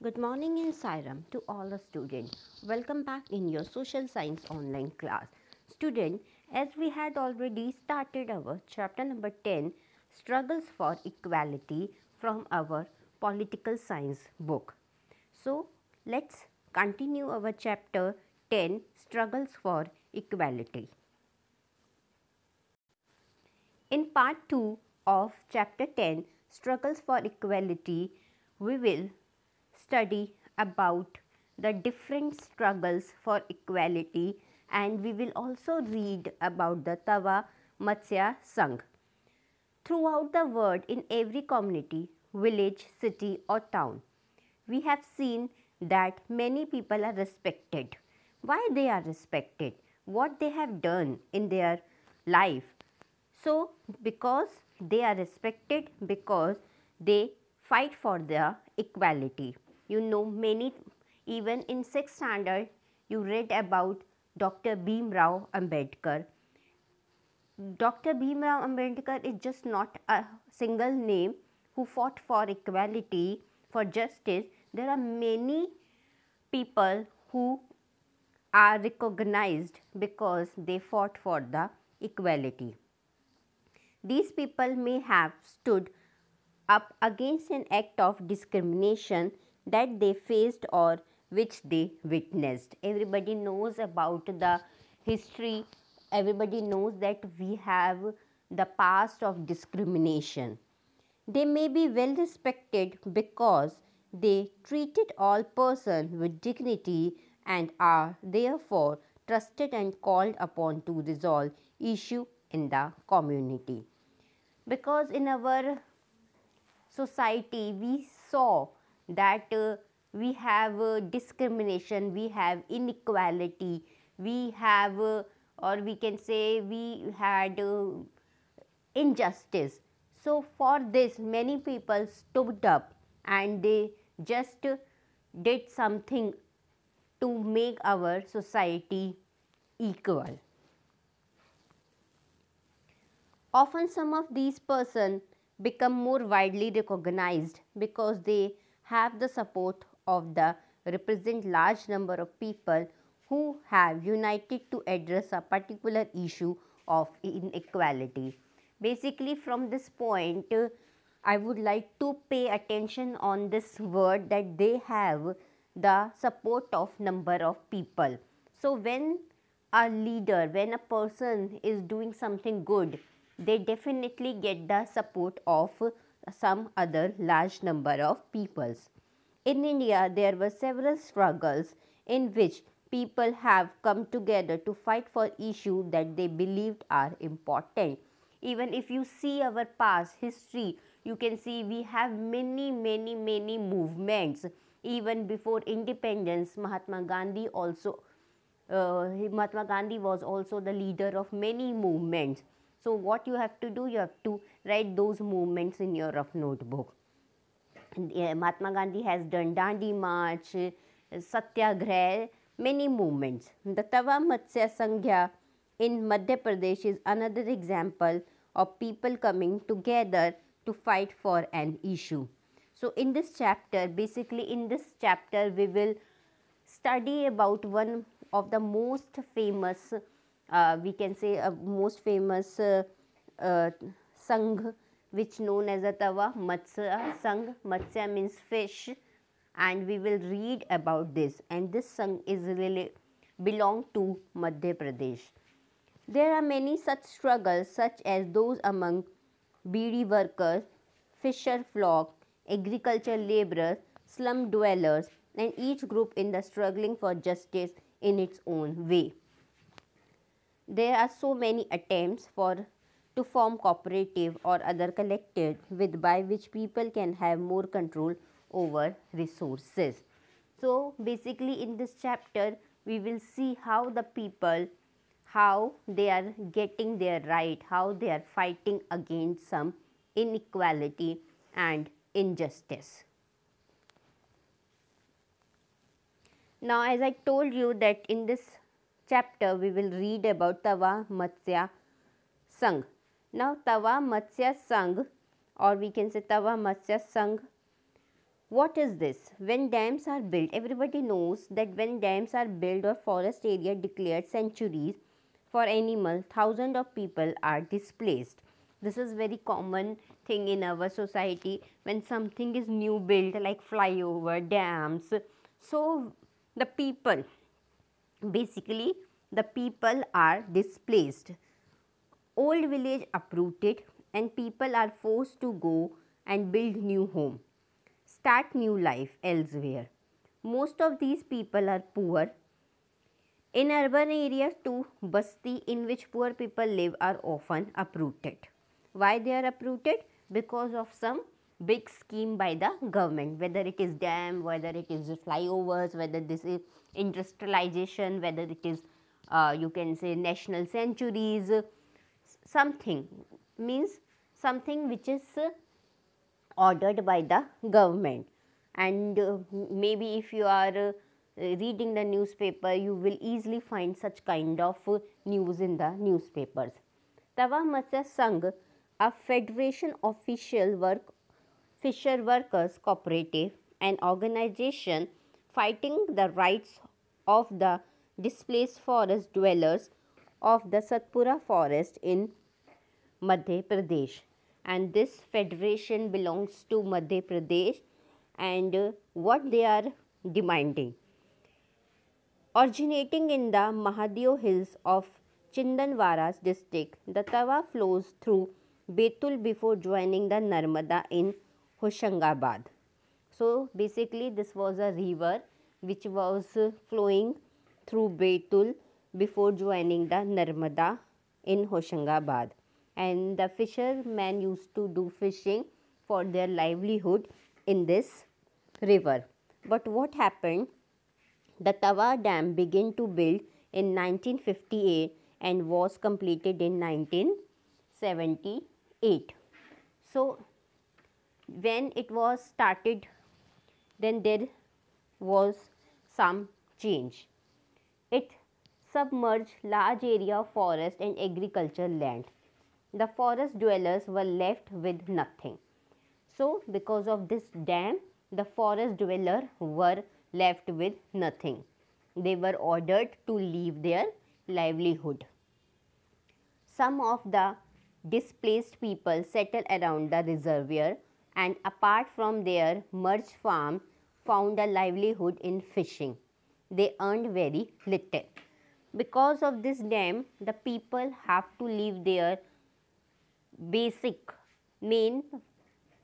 Good morning and Sairam to all the students. Welcome back in your social science online class. Student, as we had already started our chapter number 10, Struggles for Equality from our political science book. So, let's continue our chapter 10, Struggles for Equality. In part 2 of chapter 10, Struggles for Equality, we will study about the different struggles for equality, and we will also read about the Tava Matsya Sangh. Throughout the world, in every community, village, city or town, we have seen that many people are respected. Why they are respected? What they have done in their life? So, because they are respected, because they fight for their equality. You know, many, even in 6th standard, you read about Dr. Bhimrao Ambedkar. Dr. Bhimrao Ambedkar is just not a single name who fought for equality, for justice. There are many people who are recognized because they fought for the equality. These people may have stood up against an act of discrimination that they faced or which they witnessed. Everybody knows about the history, everybody knows that we have the past of discrimination. They may be well respected because they treated all persons with dignity and are therefore trusted and called upon to resolve issue in the community. Because in our society we saw that we have discrimination, we have inequality, we have or we can say we had injustice. So for this many people stood up and they just did something to make our society equal. Often some of these persons become more widely recognized because they have the support of the represent large number of people who have united to address a particular issue of inequality. Basically from this point I would like to pay attention on this word that they have the support of number of people. So when a leader, when a person is doing something good, they definitely get the support of some other large number of peoples. In India, there were several struggles in which people have come together to fight for issues that they believed are important. Even if you see our past history, you can see we have many movements. Even before independence, Mahatma Gandhi was also the leader of many movements. So what you have to do, you have to write those movements in your rough notebook. Mahatma Gandhi has done Dandi March, Satyagrah, many movements. The Tava Matsya Sangha in Madhya Pradesh is another example of people coming together to fight for an issue. So in this chapter, basically in this chapter we will study about one of the most famous, we can say a most famous Sangh, which known as the Tava Matsya Sangh. Matsya means fish, and we will read about this, and this Sangh is really belong to Madhya Pradesh. There are many such struggles such as those among beedi workers, fisher flock, agriculture laborers, slum dwellers, and each group in the struggling for justice in its own way. There are so many attempts to form cooperative or other collective with by which people can have more control over resources. So basically in this chapter we will see how the people, how they are getting their right, how they are fighting against some inequality and injustice. Now as I told you that in this chapter we will read about Tava Matsya Sangh. Now Tava Matsya Sangh, or we can say Tava Matsya Sangh, What is this? When dams are built, everybody knows that when dams are built or forest area declared sanctuaries for animals, thousands of people are displaced. This is very common thing in our society when something is new built like flyover, dams. So the people, basically the people are displaced. Old village uprooted and people are forced to go and build new home, start new life elsewhere. Most of these people are poor. In urban areas too, basti in which poor people live are often uprooted. Why they are uprooted? Because of some big scheme by the government, whether it is dam, whether it is flyovers, whether this is industrialization, whether it is you can say national sanctuaries, something means something which is ordered by the government. And maybe if you are reading the newspaper, you will easily find such kind of news in the newspapers. Tawa Matsya Sangh, a federation official fisher workers cooperative, an organization fighting the rights of the displaced forest dwellers of the Satpura forest in Madhya Pradesh, and this federation belongs to Madhya Pradesh. And what they are demanding, originating in the Mahadev hills of Chindanwaras district, the Tawa flows through Betul before joining the Narmada in Hoshangabad. So basically this was a river which was flowing through Betul before joining the Narmada in Hoshangabad, and the fishermen used to do fishing for their livelihood in this river. But what happened? The Tawa Dam began to build in 1958 and was completed in 1978. So when it was started, then there was some change. It submerged large area of forest and agricultural land. The forest dwellers were left with nothing. So because of this dam, the forest dwellers were left with nothing. They were ordered to leave their livelihood. Some of the displaced people settled around the reservoir and apart from their merged farm found a livelihood in fishing. They earned very little. Because of this dam, the people have to leave their basic main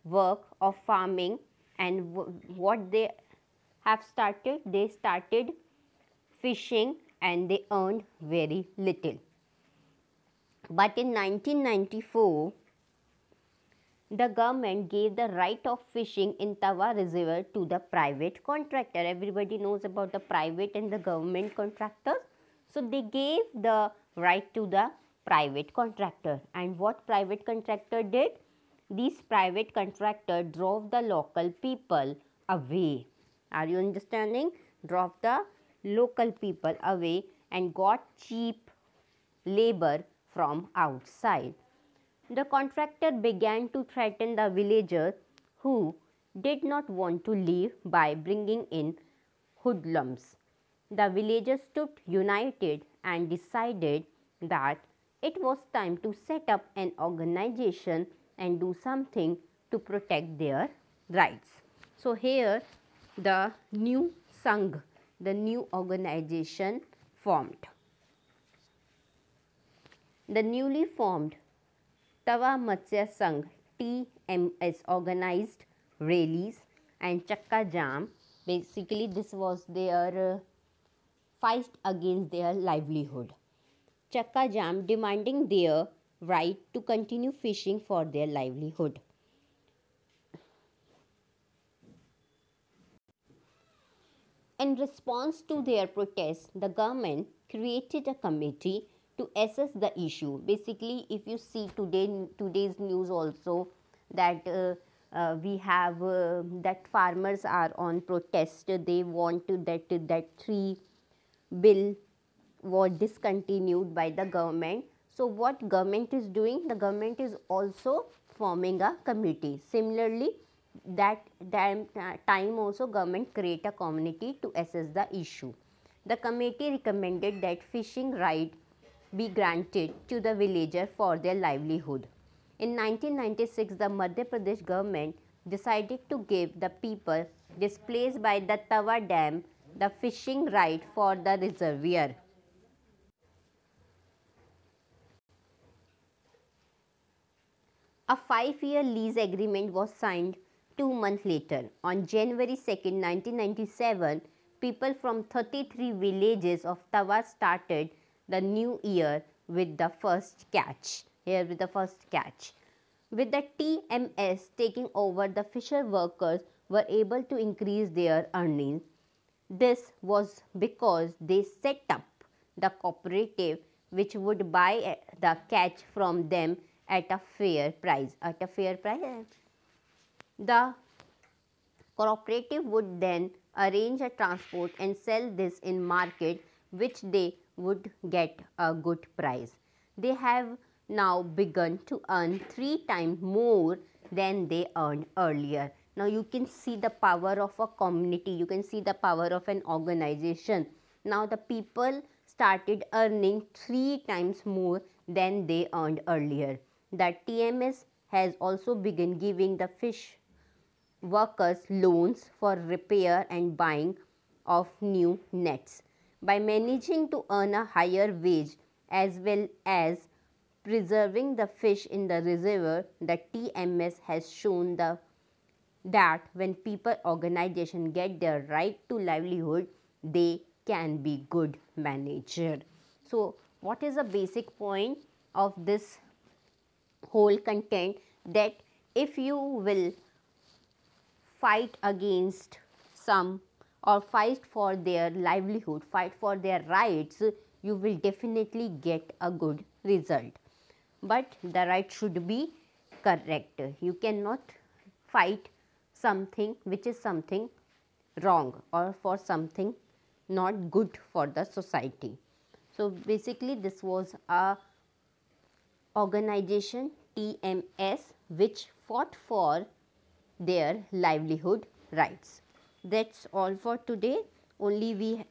work of farming, and what they have started, they started fishing and they earned very little. But in 1994, the government gave the right of fishing in Tawa Reservoir to the private contractor. Everybody knows about the private and the government contractors. So they gave the right to the private contractor. And what private contractor did? These private contractor drove the local people away. Are you understanding? Drove the local people away and got cheap labor from outside. The contractor began to threaten the villagers who did not want to leave by bringing in hoodlums. The villagers stood united and decided that it was time to set up an organization and do something to protect their rights. So here the new Sangh, the new organization formed. The newly formed Tawa Matsya Sangh TMS organized rallies and Chakka Jam. Basically this was their fight against their livelihood. Chakka Jam demanding their right to continue fishing for their livelihood. In response to their protests, the government created a committee to assess the issue. Basically, if you see today's news also, that we have that farmers are on protest. They want to that 3 bill was discontinued by the government. So what government is doing? The government is also forming a committee. Similarly, that time also government create a committee to assess the issue. The committee recommended that fishing right be granted to the villager for their livelihood. In 1996, the Madhya Pradesh government decided to give the people displaced by the Tawa Dam the fishing right for the reservoir. A 5-year lease agreement was signed 2 months later. On January 2, 1997, people from 33 villages of Tawa started the new year with the first catch. Here with the first catch. With the TMS taking over, the fisher workers were able to increase their earnings. This was because they set up the cooperative which would buy the catch from them at a fair price. The cooperative would then arrange a transport and sell this in market, which they would get a good price. They have now begun to earn 3 times more than they earned earlier. Now you can see the power of a community, you can see the power of an organization. Now the people started earning 3 times more than they earned earlier. The TMS has also begun giving the fish workers loans for repair and buying of new nets. By managing to earn a higher wage as well as preserving the fish in the reservoir, the TMS has shown that when people organization get their right to livelihood, they can be good manager. So what is the basic point of this whole content? That if you will fight against some or fight for their livelihood, fight for their rights, you will definitely get a good result. But the right should be correct. You cannot fight something which is something wrong or for something not good for the society. So basically this was a organization TMS which fought for their livelihood rights. That's all for today. Only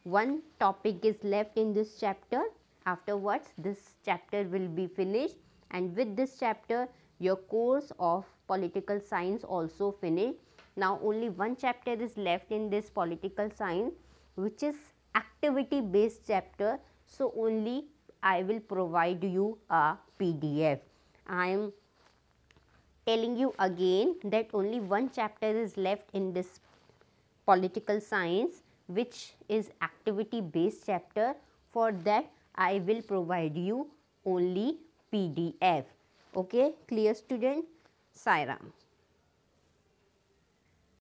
one topic is left in this chapter. Afterwards this chapter will be finished, and with this chapter your course of political science also finished. Now only one chapter is left in this political science, which is activity based chapter. So only I will provide you a PDF. I am telling you again that only one chapter is left in this political science, which is activity based chapter. For that I will provide you only PDF. Okay, clear student? Sai Ram.